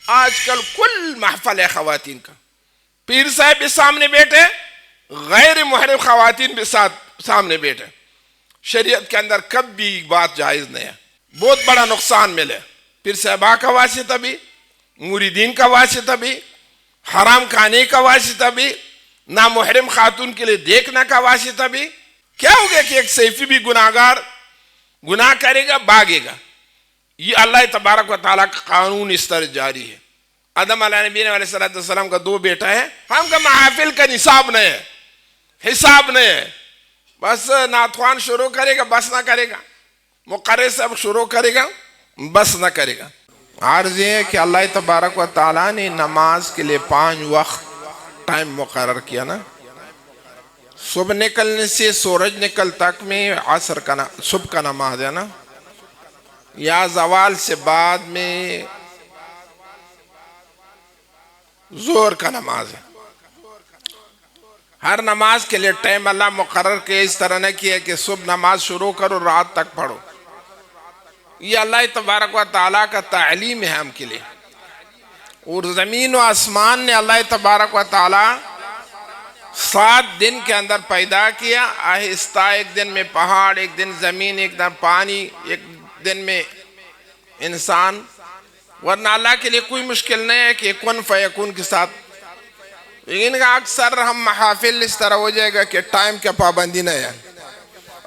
آج کل کل محفل ہے خواتین کا، پیر صاحب بھی سامنے بیٹھے، غیر محرم خواتین بھی سامنے بیٹھے. شریعت کے اندر کبھی بات جائز نہیں ہے. بہت بڑا نقصان ملے، پیر صاحبہ کا واسطہ بھی، مریدین کا واسطہ بھی، حرام کھانے کا واسطہ بھی، نامحرم خاتون کے لیے دیکھنا کا واسطہ بھی. کیا ہو گیا کہ ایک صحیفی بھی گناہگار گناہ کرے گا بھاگے گا. یہ اللہ تبارک و تعالیٰ کا قانون اس طرح جاری ہے. آدم علیہ نبی علیہ السلام کا 2 بیٹا ہے، ہم کا محافل کا نصاب نہیں ہے، حساب نہیں ہے. بس نعتخوان شروع کرے گا بس نہ کرے گا، مقرر صاحب شروع کرے گا بس نہ کرے گا. عرض یہ ہے کہ اللہ تبارک و تعالیٰ نے نماز کے لیے 5 وقت ٹائم مقرر کیا نا. صبح نکلنے سے سورج نکل تک میں عصر کا صبح کا نماز ہے نا، یا زوال سے بعد میں ظہر کا نماز ہے. ہر نماز کے لیے ٹائم اللہ مقرر کے اس طرح نہ کیا کہ صبح نماز شروع کرو رات تک پڑھو. یہ اللہ تبارک و تعالیٰ کا تعلیم ہے ہم کے لیے. اور زمین و آسمان نے اللہ تبارک و تعالیٰ 7 دن کے اندر پیدا کیا، آہستہ. ایک دن میں پہاڑ، ایک دن زمین، ایک دن پانی، ایک دن میں انسان. ورنہ اللہ کے لیے کوئی مشکل نہیں ہے کہ کن فیکون کے ساتھ. لیکن اکثر ہم محافل اس طرح ہو جائے گا کہ ٹائم کا پابندی نہیں ہے.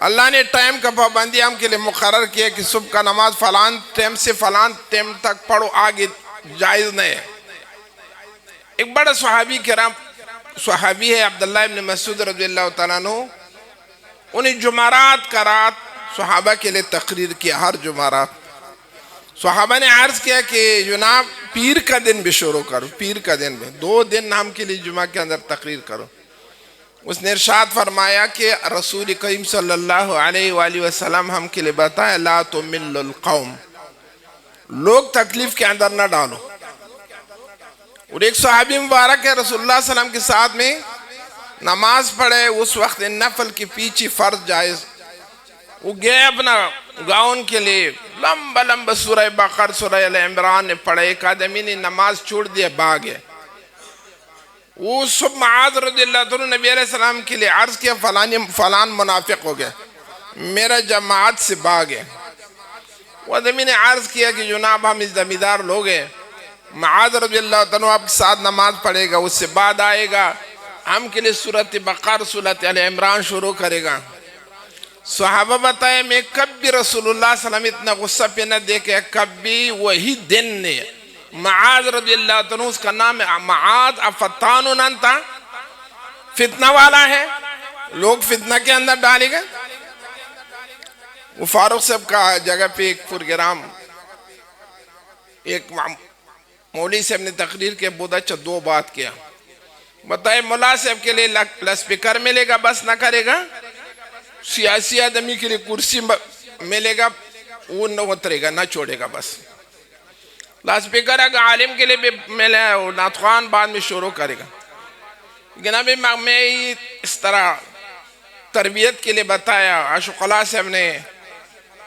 اللہ نے ٹائم کا پابندی ہم کے لیے مقرر کیا کہ صبح کا نماز فلان ٹائم سے فلان ٹائم تک پڑھو، آگے جائز نہیں ہے. ایک بڑا صحابی ہے عبداللہ ابن مسعود رضی اللہ تعالیٰ عنہ. انہیں جمعرات کا رات صحابہ کے لیے تقریر کیا. ہر جمعرات صحابہ نے عرض کیا کہ جناب پیر کا دن بھی شروع کرو، پیر کا دن بھی 2 دن ہم کے لیے جمعہ کے اندر تقریر کرو. اس نے ارشاد فرمایا کہ رسول کریم صلی اللہ علیہ وآلہ وسلم ہم کے لیے بتایا لا تمل القوم، لوگ تکلیف کے اندر نہ ڈالو. اور ایک صحابی مبارک ہے رسول اللہ صلی اللہ علیہ وسلم کے ساتھ میں نماز پڑھے. اس وقت نفل کی پیچھے فرض جائز. وہ گئے اپنا گاؤن کے لیے، لمبا لمبا سورہ بقرہ سورہ ال عمران نے پڑھے. ایک آدمی نے نماز چھوڑ دیا، بھاگے. وہ سب معاذ رضی اللہ عنہ نبی علیہ السلام کے لیے عرض کیا فلان منافق ہو گیا، میرا جماعت سے بھاگے. وہ آدمی نے عرض کیا کہ جناب ہم اس زمیندار لوگ ہیں، معاذ رضی اللہ عنہ آپ کے ساتھ نماز پڑھے گا، اس سے بعد آئے گا ہم کے لیے سورۃ بقرہ سورۃ ال عمران شروع کرے گا. صحابہ بتائے میں کب بھی رسول اللہ صلی اللہ علیہ وسلم اتنا غصہ پہ نہ دیکھے. کب بھی وہی دن نے معاذ رضی اللہ عنہ، اس کا نام ہے معاذ افتان انتا، فتنہ والا ہے، لوگ فتنہ کے اندر ڈالے گا. وہ فاروق صاحب کا جگہ پہ ایک پروگرام، ایک مولوی صاحب نے تقریر کے بہت اچھا 2 بات کیا. بتائے ملا صاحب کے لیے لاسپیکر ملے گا بس نہ کرے گا، سیاسی آدمی کے لیے کرسی ملے گا وہ نہ اترے گا نہ چھوڑے گا بس. لاسپیکر اگر عالم کے لیے بھی ملے نعتخوان بعد میں شروع کرے گا. جناب میں اس طرح تربیت کے لیے بتایا، عاشق اللہ صاحب نے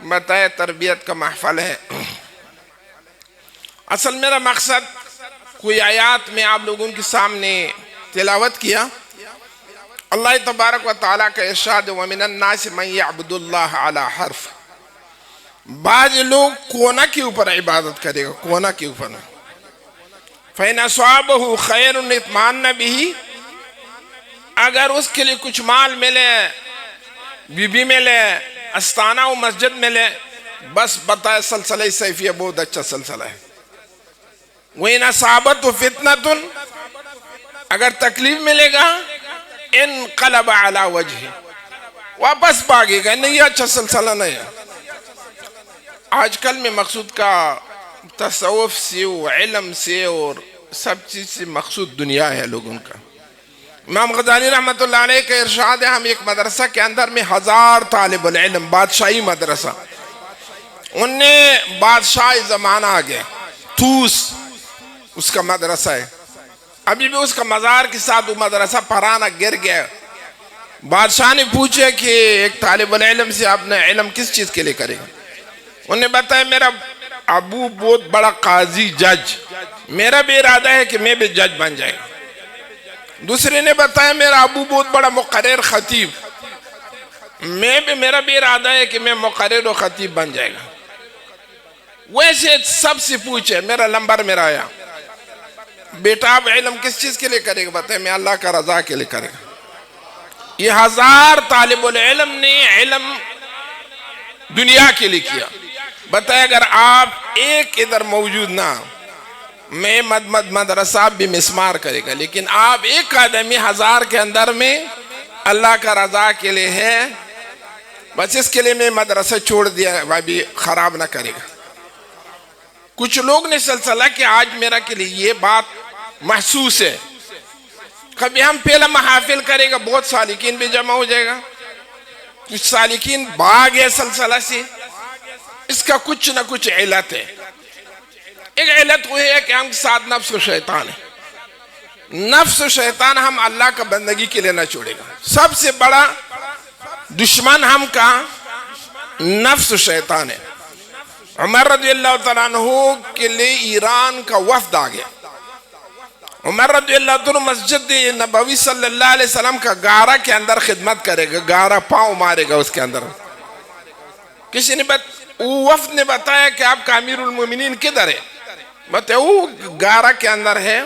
بتایا تربیت کا محفل ہے. اصل میرا مقصد کوئی آیات میں آپ لوگوں کے سامنے تلاوت کیا. اللہ تبارک و تعالیٰ کا ارشاد وَمِنَ النَّاسِ مَنْ يَعْبُدُ اللَّهَ عَلَى حَرْفٍ. بعض لوگ کونا کے اوپر عبادت کرے گا، کونا کے اوپر. فَإِنْ أَصَابَهُ خَيْرٌ اطْمَأَنَّ بِهِ، اگر اس کے لیے کچھ مال ملے، بی ملے، استانہ و مسجد ملے، بس بتائے سلسلہ سیفیہ بہت اچھا سلسلہ ہے. وَإِنْ أَصَابَتْهُ فِتْنَةٌ، اگر تکلیف ملے گا انقلب علی وجہ، واپس بھاگے گا. نہیں یہ اچھا سلسلہ نہیں ہے. آج کل میں مقصود کا تصوف سے و علم سے اور سب چیز سے مقصود دنیا ہے لوگوں کا. امام غزالی رحمت اللہ علیہ کا ارشاد ہے ہم ایک مدرسہ کے اندر میں 1000 طالب العلم، بادشاہی مدرسہ، انہیں بادشاہ زمانہ آگئے، توس اس کا مدرسہ ہے. ابھی بھی اس کا مزار کے ساتھ وہ مدرسہ پرانا گر گیا. بادشاہ نے پوچھا کہ ایک طالب العلم سے آپ نے علم کس چیز کے لیے کرے گا؟ انہیں بتایا میرا ابو بہت بڑا قاضی جج، میرا بھی ارادہ ہے کہ میں بھی جج بن جائے گا۔ دوسرے نے بتایا میرا ابو بہت بڑا مقرر خطیب، میرا بھی ارادہ ہے کہ میں مقرر و خطیب بن جائے گا۔ ویسے سب سے پوچھے، میرا نمبر میرا آیا، بیٹا آپ علم کس چیز کے لیے کرے گا؟ بتائے میں اللہ کا رضا کے لیے کرے گا۔ یہ 1000 طالب العلم نے علم دنیا کے لیے کیا۔ بتائے اگر آپ ایک ادھر موجود نہ، میں مدرسہ بھی مسمار کرے گا، لیکن آپ ایک آدمی 1000 کے اندر میں اللہ کا رضا کے لیے ہے، بس اس کے لیے میں مدرسہ چھوڑ دیا، وہ بھی خراب نہ کرے گا۔ کچھ لوگ نے سلسلہ کہ آج میرا کے لیے یہ بات محسوس ہے، کبھی ہم پہلا محافل کرے گا، بہت سالکین بھی جمع ہو جائے گا، کچھ سالکین بھاگ ہے سلسلہ سے، اس کا کچھ نہ کچھ علت ہے۔ ایک علت وہ ہے کہ ہم کے ساتھ نفس و شیطان ہے، نفس و شیطان ہم اللہ کا بندگی کے لیے نہ چھوڑے گا۔ سب سے بڑا دشمن ہم کا نفس و شیطان ہے۔ عمر رضی اللہ تعالیٰ عنہ کے لیے ایران کا وفد آ گیا۔ عمر رضی اللہ عنہ مسجد نبوی صلی اللہ علیہ وسلم کا گارہ کے اندر خدمت کرے گا، گارہ پاؤں مارے گا اس کے اندر۔ کسی نے وفد نے بتایا کہ آپ کا امیر المومنین کدھر ہے؟ بتائے وہ گارہ کے اندر ہے،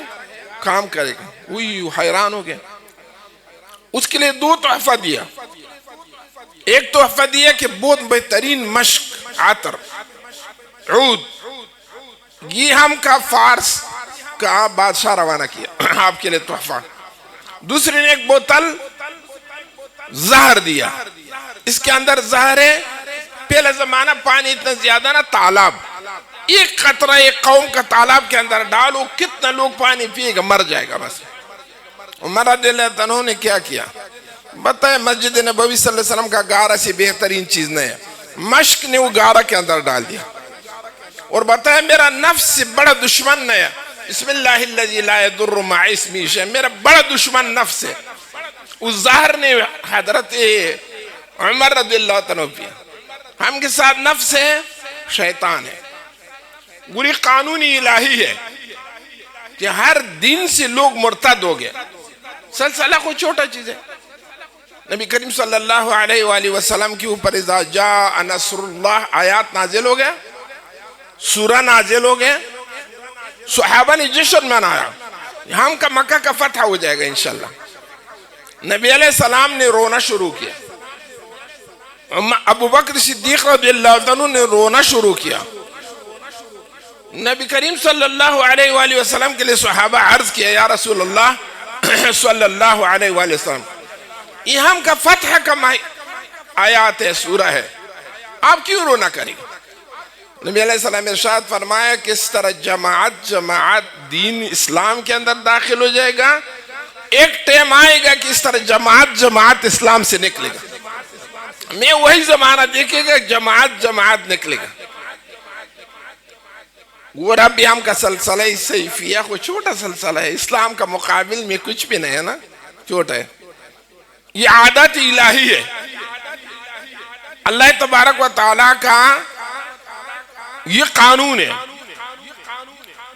کام کرے گا۔ وہی حیران ہو گیا، اس کے لیے 2 تحفہ دیا۔ ایک تحفہ دیا کہ بہت بہترین مشق، عطر، عود، یہ ہم کا فارس کا بادشاہ روانہ کیا، آپ کے لیے تحفہ۔ دوسرے نے ایک بوتل زہر دیا، اس کے اندر زہر ہے، پہلے زمانہ پانی اتنا زیادہ نہ، تالاب، ایک قطرہ ایک قوم کا تالاب کے اندر ڈالو، کتنا لوگ پانی پیے گا، مر جائے گا بس۔ عمر رضی اللہ عنہ نے کیا کیا؟ بتائے مسجد نبوی صلی اللہ علیہ وسلم کا گارہ سے بہترین چیز نہیں ہے، مشک نے وہ گارہ کے اندر ڈال دیا، اور بتایا میرا نفس سے بڑا دشمن نہیں ہے، بسم اللہ الذی لا یضر مع اسمہ شیء، میرا بڑا دشمن نفس ہے۔ اس زہر نے حضرت عمر رضی اللہ عنہ پیا۔ ہم کے ساتھ نفس ہے، شیطان ہے، پوری قانونی الہی ہے کہ ہر دن سے لوگ مرتد ہو گئے۔ سلسلہ کوئی چھوٹا چیز ہے۔ نبی کریم صلی اللہ علیہ وآلہ وسلم کی اوپر اذا جاء نصر اللہ آیات نازل ہو گیا، سورہ نازل ہو گیا، صحابہ نے جشن منایا، ہم کا مکہ کا فتح ہو جائے گا انشاءاللہ۔ نبی علیہ السلام نے رونا شروع کیا، ابو بکر صدیق رضی اللہ عنہ نے رونا شروع کیا۔ نبی کریم صلی اللہ علیہ وآلہ وسلم کے لیے صحابہ عرض کیا، یا رسول اللہ صلی اللہ علیہ وآلہ وسلم، یہ ہم کا فتح کا آیات ہے، سورہ ہے، آپ کیوں رونا کریں؟ نبی علیہ السلام ارشاد فرمایا کس طرح جماعت دین اسلام کے اندر داخل ہو جائے گا، ایک ٹائم آئے گا کہ اس طرح جماعت اسلام سے نکلے گا۔ میں وہی زمانہ دیکھے گا جماعت نکلے گا۔ وہ رب ہم کا سلسلہ سیفیہ کو چھوٹا سلسلہ ہے، اسلام کا مقابل میں کچھ بھی نہیں ہے نا، چھوٹا ہے۔ یہ عادت الہی ہے، اللہ تبارک و تعالیٰ کا یہ قانون ہے،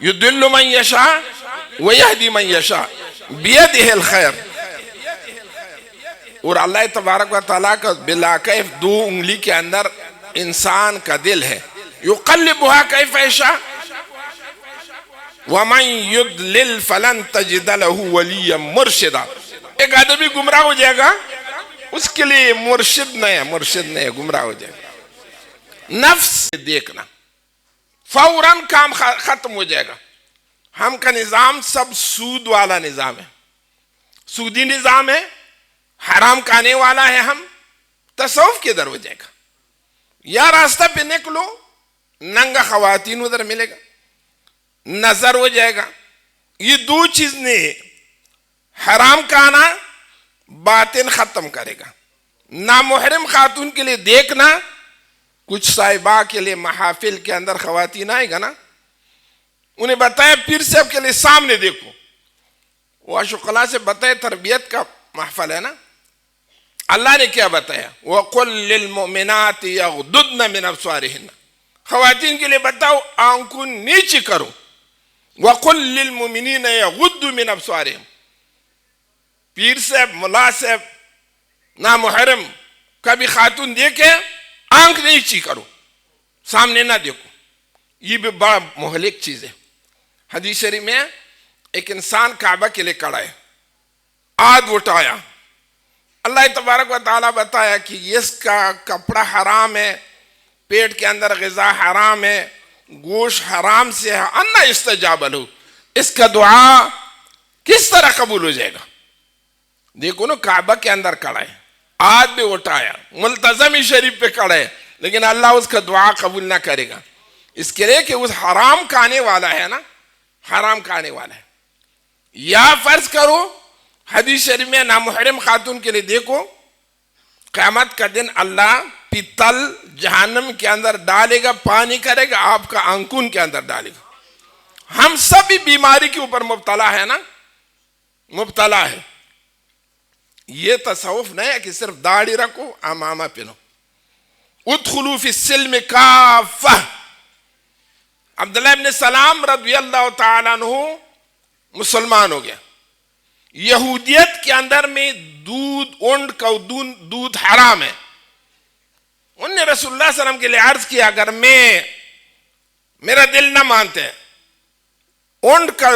یضل من یشاء ویہدی من یشاء بیدہ الخیر۔ اور اللہ تبارک و تعالیٰ کا بلا کیف 2 انگلی کے اندر انسان کا دل ہے، یقلبها کیف یشاء ومن یضلل فلن تجد له ولیا مرشدا۔ ایک آدمی گمراہ ہو جائے گا، اس کے لیے مرشد نہیں ہے، گمراہ ہو جائے گا۔ نفس دیکھنا، فوراً کام ختم ہو جائے گا۔ ہم کا نظام سب سود والا نظام ہے، سودی نظام ہے، حرام کھانے والا ہے۔ ہم تصوف کدھر ہو جائے گا؟ یا راستہ پہ نکلو، ننگا خواتین ادھر ملے گا، نظر ہو جائے گا۔ یہ 2 چیز نے حرام کھانا باطن ختم کرے گا، نامحرم خاتون کے لیے دیکھنا، کچھ صاحبہ کے لیے محافل کے اندر خواتین آئے گا نا، انہیں بتایا پیر صاحب کے لیے سامنے دیکھو، وہ شقلا سے بتائے تربیت کا محفل ہے نا۔ اللہ نے کیا بتایا؟ وَقُلْ لِلْمُؤْمِنَاتِ يَغْضُضْنَ مِنْ أَبْصَارِهِنَّ، خواتین کے لیے بتاؤ آنکھوں نیچی کرو. وَقُلْ لِلْمُؤْمِنِينَ يَغُضُّوا مِنْ أَبْصَارِهِمْ. پیر صاحب، ملا صاحب، نامحرم کبھی خاتون دیکھے آنکھ نیچی کرو، سامنے نہ دیکھو. یہ بھی بڑا مہلک چیز ہے. حدیث شریف میں ایک انسان کعبہ کے لیے کھڑا ہے، ہاتھ اٹھایا، اللہ تبارک و تعالیٰ بتایا کہ اس کا کپڑا حرام ہے، پیٹ کے اندر غذا حرام ہے، گوشت حرام سے ہے، انا استجاب لہ، اس کا دعا کس طرح قبول ہو جائے گا؟ دیکھو نا، کعبہ کے اندر کھڑا ہے، ہاتھ بھی اٹھایا، ملتزم شریف پہ کھڑا ہے، لیکن اللہ اس کا دعا قبول نہ کرے گا، اس کے لیے کہ اس حرام کھانے والا ہے نا، حرام کھانے والا ہے. یا فرض کرو حدیث شریف میں نامحرم خاتون کے لیے دیکھو، قیامت کا دن اللہ پیتل جہنم کے اندر ڈالے گا، پانی کرے گا، آپ کا آنکھوں کے اندر ڈالے گا. ہم سبھی بیماری کے اوپر مبتلا ہے نا، مبتلا ہے. یہ تصوف نہیں ہے کہ صرف داڑھی رکھو، امامہ پہنو. ادخلوا فی السلم کافہ. عبداللہ ابن سلام رضی اللہ تعالیٰ عنہ مسلمان ہو گیا. یہودیت کے اندر میں دودھ، اونٹ کا دودھ حرام ہے. انہوں نے رسول اللہ صلی اللہ علیہ وسلم کے لیے عرض کیا، اگر میرا دل نہ مانتے، اونٹ کا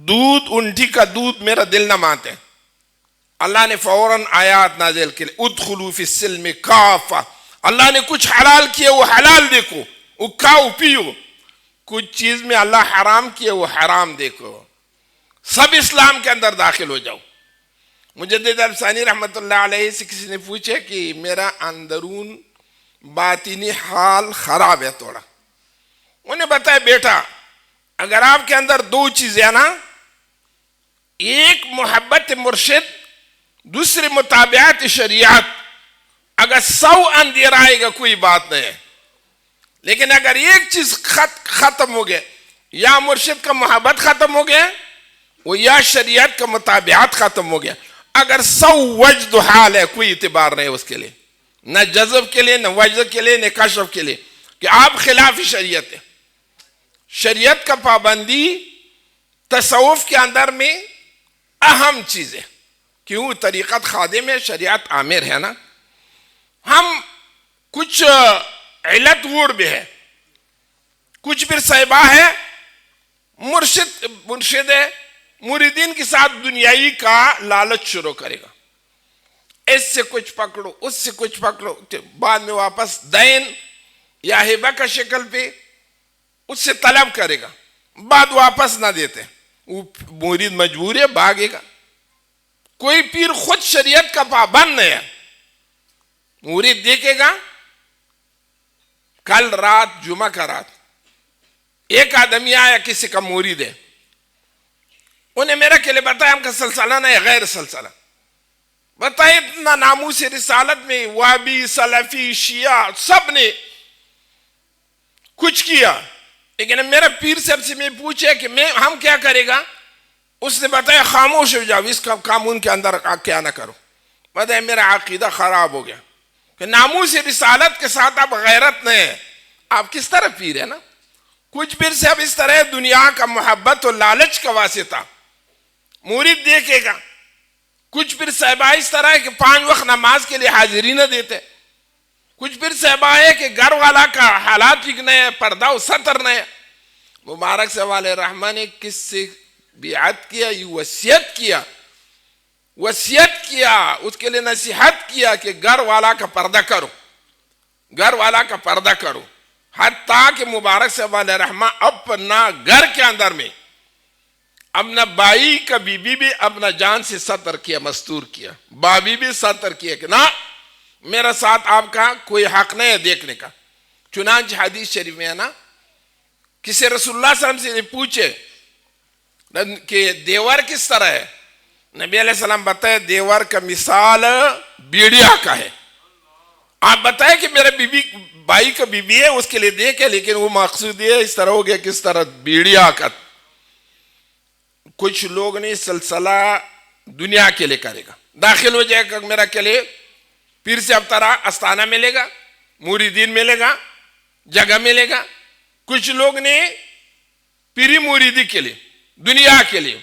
دودھ، اونٹی کا دودھ میرا دل نہ مانتے، اللہ نے فوراً آیات نازل کی، ادخلوا فی السلم کافہ. اللہ نے کچھ حلال کیا وہ حلال دیکھو، وہ کھاؤ پیو. کچھ چیز میں اللہ حرام کیا وہ حرام دیکھو. سب اسلام کے اندر داخل ہو جاؤ. مجدد الفسانی رحمۃ اللہ علیہ سے کسی نے پوچھے کہ میرا اندرون باطنی حال خراب ہے تھوڑا. انہیں بتایا، بیٹا اگر آپ کے اندر دو چیزیں نا، ایک محبت مرشد، دوسری متابعت شریعت، اگر 100 اندھیرا آئے گا کوئی بات نہیں ہے. لیکن اگر ایک چیز ختم ہو گیا، یا مرشد کا محبت ختم ہو گیا، وہ یا شریعت کا متابعت ختم ہو گیا، اگر 100 وجد حال ہے کوئی اعتبار نہیں اس کے لیے، نہ جذب کے لیے، نہ وجد کے لیے، نہ کشف کے لیے، کہ آپ خلاف شریعت ہے. شریعت کا پابندی تصوف کے اندر میں اہم چیز ہے. کیوں؟ طریقت خادم ہے، شریعت عامر ہے نا. ہم کچھ علت ووڑ بھی ہے، کچھ پھر صحبہ ہے، مرشد ہے، مریدین کے ساتھ دنیائی کا لالچ شروع کرے گا. اس سے کچھ پکڑو، اس سے کچھ پکڑو، بعد میں واپس دین یا ہبہ کا شکل پہ اس سے طلب کرے گا، بعد واپس نہ دیتے، وہ مرید مجبور ہے، بھاگے گا. کوئی پیر خود شریعت کا پابند نہیں ہے، مرید دیکھے گا. کل رات، جمعہ کا رات، ایک آدمی آیا، کسی کا مرید ہے، انہیں میرا کے لیے بتایا، ہم کا سلسلہ نہیں، غیر سلسلہ بتائے. اتنا ناموس رسالت میں وابی، سلفی، شیعہ سب نے کچھ کیا، لیکن میرا پیر صاحب سے میں پوچھے کہ ہم کیا کرے گا؟ اس نے بتایا خاموش ہو جاؤ، اس کا قانون کے اندر کیا نہ کرو. بتایا میرا عقیدہ خراب ہو گیا کہ ناموس رسالت کے ساتھ آپ غیرت نہیں ہے. آپ کس طرح پیر ہے نا. کچھ پیر صاحب اس طرح دنیا کا محبت اور لالچ کا واسطہ مرید دیکھے گا. کچھ پھر صحابہ اس طرح ہے کہ 5 وقت نماز کے لیے حاضری نہ دیتے. کچھ پھر صحابہ ہے کہ گھر والا کا حالات ٹھیک نہیں ہے، پردہ و ستر نہیں ہے. مبارک صاحب علیہ الرحمٰن نے کس سے بیعت کیا؟ یہ وصیت کیا، اس کے لیے نصیحت کیا کہ گھر والا کا پردہ کرو، گھر والا کا پردہ کرو. حتیٰ کہ مبارک صاحب علیہ الرحمٰن اپنا گھر کے اندر میں اپنا بائی کا بی بی بھی اپنا جان سے ستر کیا، مستور کیا. بابی بھی ستر کیا کہ نہ، میرا ساتھ آپ کا کوئی حق نہیں ہے دیکھنے کا. چنانچہ حدیث شریف میں ہے نا، کسی رسول اللہ صلی اللہ علیہ وسلم سے پوچھے کہ دیور کس طرح ہے؟ نبی علیہ السلام بتائے دیور کا مثال بیڑیا کا ہے. آپ بتائے کہ میرے بی بی بھائی کا بی بی ہے، اس کے لیے دیکھے، لیکن وہ مقصود یہ اس طرح ہو گیا کس طرح بیڑیا کا. کچھ لوگ نے سلسلہ دنیا کے لیے کرے گا، داخل ہو جائے گا میرا کے لیے، پیر سے اب طرح استانہ ملے گا، مریدین ملے گا، جگہ ملے گا. کچھ لوگ نے پیری موریدی کے لیے دنیا کے لیے,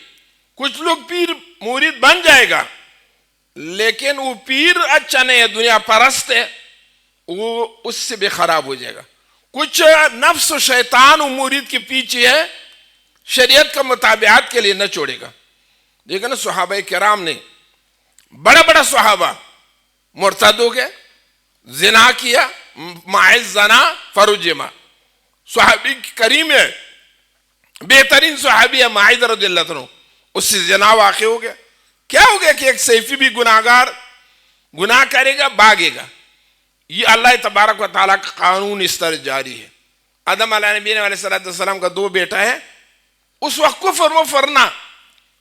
کچھ لوگ پیر مرید بن جائے گا لیکن وہ پیر اچھا نہیں ہے, دنیا پرست ہے, وہ اس سے بھی خراب ہو جائے گا. کچھ نفس و شیطان و مرید کے پیچھے ہے, شریعت کا مطابعات کے لیے نہ چھوڑے گا. دیکھا نا صحابہ کرام نے, بڑا بڑا صحابہ مرتد ہو گئے, زنا کیا, ماعز زنا فرجما. صحابی کریم ہے, بہترین صحابی ہے ماعز رضی اللہ عنہ, اس سے زنا واقع ہو گیا. کیا ہو گیا کہ ایک سیفی بھی گناہگار گناہ کرے گا بھاگے گا. یہ اللہ تبارک و تعالیٰ کا قانون اس طرح جاری ہے. آدم علیہ نبی علیہ السلام کا 2 بیٹا ہے, اس وقت کفر و فرنا,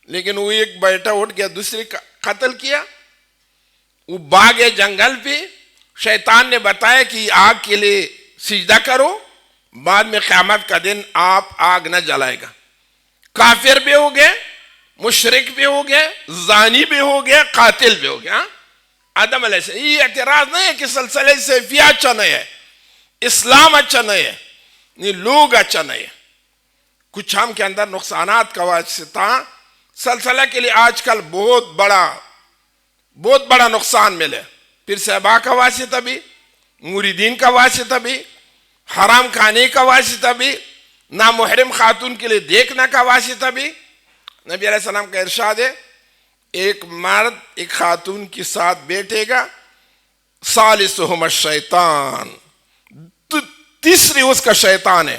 لیکن وہ ایک بیٹا اٹھ گیا دوسرے کا قتل کیا, وہ بھاگے جنگل پہ. شیطان نے بتایا کہ آگ کے لیے سجدہ کرو, بعد میں قیامت کا دن آپ آگ نہ جلائے گا. کافر بھی ہو گئے, مشرک بھی ہو گئے, زانی بھی ہو گئے, قاتل بھی ہو گیا. آدم علیہ السلام, یہ اعتراض نہیں ہے کہ سلسلہ سیفیہ اچھا نہیں ہے, اسلام اچھا نہیں ہے, نہیں لوگ اچھا نہیں ہے. کچھ ہم کے اندر نقصانات کا واسطہ سلسلہ کے لیے آج کل بہت بڑا نقصان ملے. پھر صحابہ کا واسطہ بھی, مریدین کا واسطہ بھی, حرام کھانے کا واسطہ بھی, نامحرم خاتون کے لیے دیکھنا کا واسطہ بھی. نبی علیہ السلام کا ارشاد ہے, ایک مرد ایک خاتون کے ساتھ بیٹھے گا, ثالثہم الشیطان, تیسری اس کا شیطان ہے.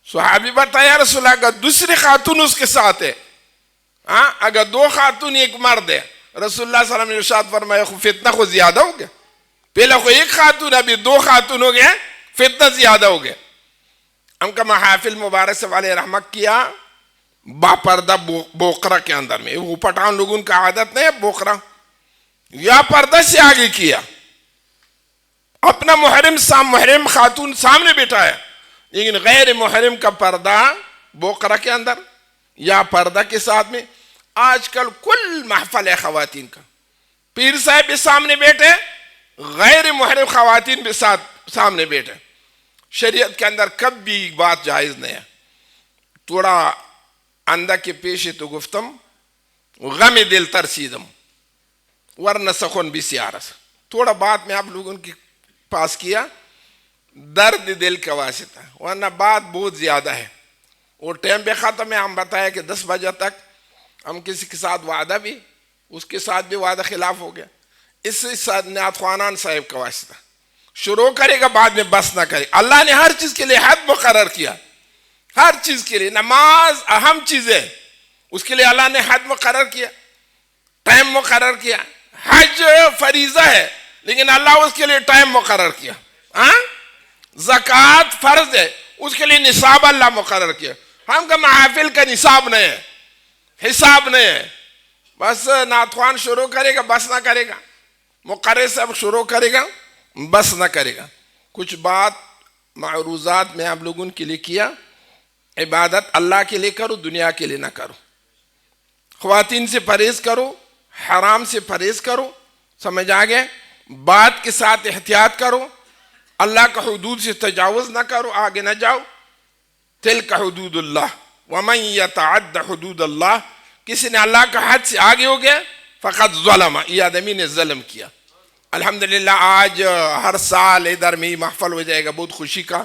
صحابی بتایا رسول اللہ, اگر دوسری خاتون اس کے ساتھ ہے, اگر 2 خاتون ایک مرد ہے, رسول اللہ صلی اللہ علیہ وسلم نے ارشاد فرمایا فتنہ کو زیادہ ہو گیا. پہلے کو 1 خاتون, ابھی 2 خاتون ہو گیا, فتنہ زیادہ ہو گیا. ہم کا محافل مبارک سے والے رحمت کیا با پردہ بوقرہ کے اندر میں. وہ پٹھان لوگوں کا عادت نہیں ہے بوقرہ, یا پردہ سے آگے کیا, اپنا محرم خاتون سامنے بیٹھا ہے, لیکن غیر محرم کا پردہ بوقرہ کے اندر یا پردہ کے ساتھ میں. آج کل کل محفل ہے خواتین کا, پیر صاحب بھی سامنے بیٹھے, غیر محرم خواتین بھی سامنے بیٹھے. شریعت کے اندر کب بھی بات جائز نہیں ہے. تھوڑا اندہ کے پیشے تو گفتم, غم دل ترسیدم, ورنہ سخن بھی سیارس. تھوڑا بات میں آپ لوگوں کے پاس کیا, درد دل کا واسطہ, ورنہ بات بہت زیادہ ہے. اور ٹائم پہ ختم ہے. ہم بتایا کہ 10 بجے تک ہم کسی کے ساتھ وعدہ بھی, اس کے ساتھ بھی وعدہ خلاف ہو گیا. اس سے نعت خوانان صاحب کا واسطہ شروع کرے گا, بعد میں بس نہ کرے. اللہ نے ہر چیز کے لیے حد مقرر کیا, ہر چیز کے لیے. نماز اہم چیز ہے, اس کے لیے اللہ نے حد مقرر کیا, ٹائم مقرر کیا. حج فریضہ ہے لیکن اللہ اس کے لیے ٹائم مقرر کیا. زکوٰۃ فرض ہے, اس کے لیے نصاب اللہ مقرر کیا. ہم کا محافل کا نصاب نہیں ہے, حساب نہیں ہے. بس نعت خوان شروع کرے گا, بس نہ کرے گا. مقرر سب شروع کرے گا, بس نہ کرے گا. کچھ بات معروضات میں آپ لوگوں کے لیے کیا. عبادت اللہ کے لیے کرو, دنیا کے لیے نہ کرو. خواتین سے پرہیز کرو, حرام سے پرہیز کرو, سمجھ آگے. بات کے ساتھ احتیاط کرو, اللہ کا حدود سے تجاوز نہ کرو, آگے نہ جاؤ. تلک حدود اللہ ومن یتعد حدود اللہ, کسی نے اللہ کا حد سے آگے ہو گیا فقط ظلم, یہ آدمی نے ظلم کیا. الحمدللہ آج ہر سال ادھر میں محفل ہو جائے گا, بہت خوشی کا.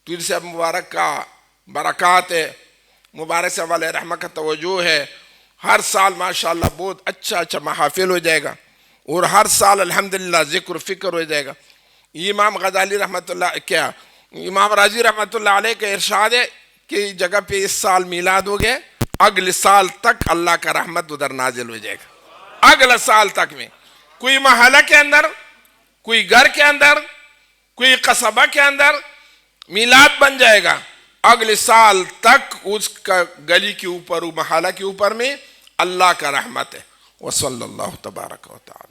پیر صاحب مبارک کا برکات ہے, مبارک صاحب علیہ رحمت کا توجہ ہے. ہر سال ماشاءاللہ بہت اچھا محافل ہو جائے گا, اور ہر سال الحمدللہ ذکر و فکر ہو جائے گا. امام غزالی رحمۃ اللہ, کیا امام راضی رحمۃ اللہ علیہ کا ارشاد ہے کہ جگہ پہ اس سال میلاد ہو گئے, اگلے سال تک اللہ کا رحمت ادھر نازل ہو جائے گا. اگلے سال تک میں کوئی محلہ کے اندر, کوئی گھر کے اندر, کوئی قصبہ کے اندر میلاد بن جائے گا, اگلے سال تک اس کا گلی کے اوپر, محلہ کے اوپر میں اللہ کا رحمت ہے. وصلی اللہ تبارک و تعالی.